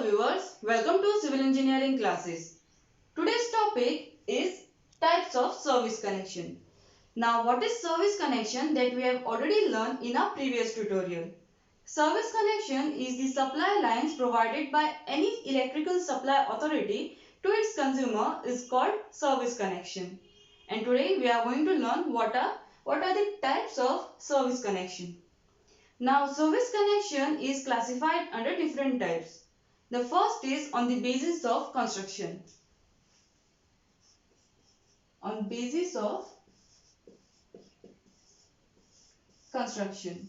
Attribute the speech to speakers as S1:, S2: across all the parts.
S1: viewers, welcome to Civil Engineering classes. Today's topic is types of service connection. Now what is service connection that we have already learned in our previous tutorial. Service connection is the supply lines provided by any electrical supply authority to its consumer is called service connection. And today we are going to learn what are the types of service connection. Now service connection is classified under different types. The first is on the basis of construction. On basis of construction.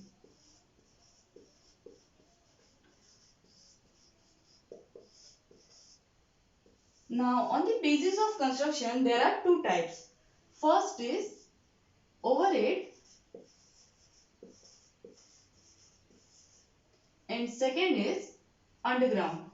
S1: Now on the basis of construction there are two types. First is overhead and second is underground.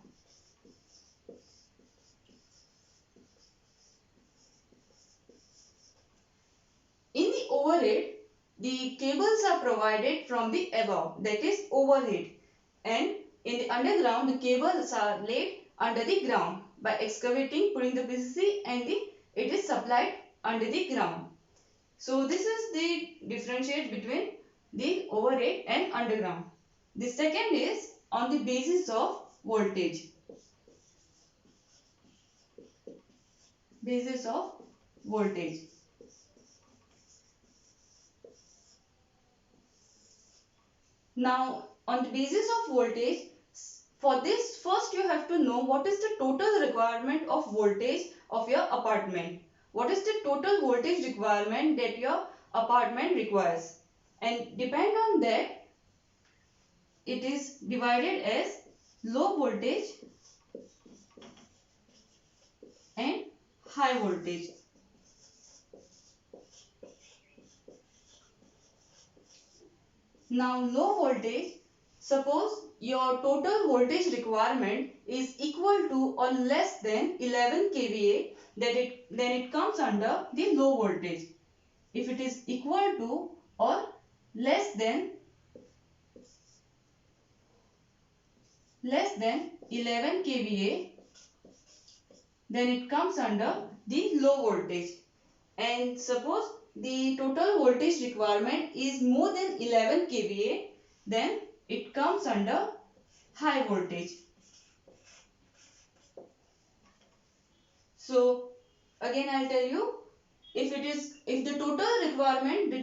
S1: In the overhead, the cables are provided from the above, that is overhead, and in the underground the cables are laid under the ground by excavating, putting the PCC, and it is supplied under the ground. So this is the differentiate between the overhead and underground. The second is on the basis of voltage. Basis of voltage. Now on the basis of voltage, for this first you have to know what is the total requirement of voltage of your apartment. What is the total voltage requirement that your apartment requires, and depend on that it is divided as low voltage and high voltage. Now low voltage, suppose your total voltage requirement is equal to or less than 11 kVA, then it comes under the low voltage. If it is equal to or less than 11 kVA, then it comes under the low voltage. And suppose the total voltage requirement is more than 11 kVA, then it comes under high voltage. So again I'll tell you, if the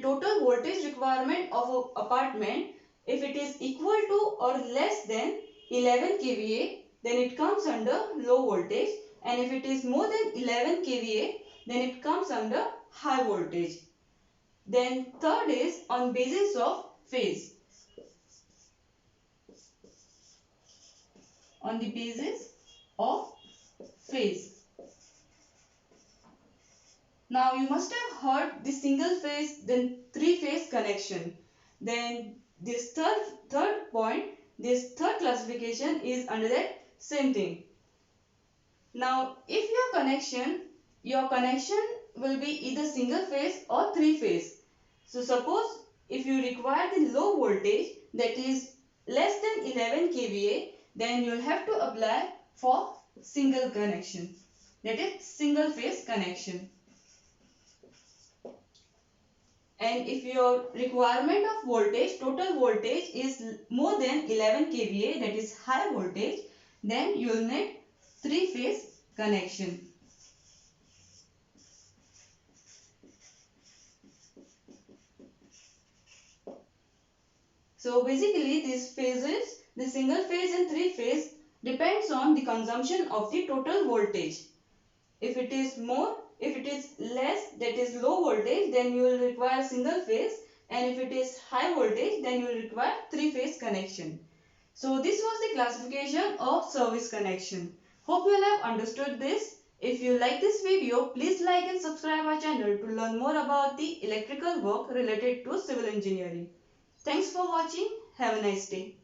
S1: total voltage requirement of an apartment, if it is equal to or less than 11 kVA, then it comes under low voltage, and if it is more than 11 kVA, then it comes under high voltage. Then third is on basis of phase. On the basis of phase. Now you must have heard the single phase, then three phase connection. Then this third point, this third classification is under that same thing. Now if your connection will be either single phase or three phase. So suppose if you require the low voltage, that is less than 11 kVA, then you will have to apply for single connection, that is single phase connection. And if your requirement of voltage, total voltage is more than 11 kVA, that is high voltage, then you will need three phase connection. So basically these phases, the single phase and three phase, depends on the consumption of the total voltage. If it is less, that is low voltage, then you will require single phase, and if it is high voltage, then you will require three phase connection. So this was the classification of service connection. Hope you all have understood this. If you like this video, please like and subscribe our channel to learn more about the electrical work related to civil engineering. Thanks for watching. Have a nice day.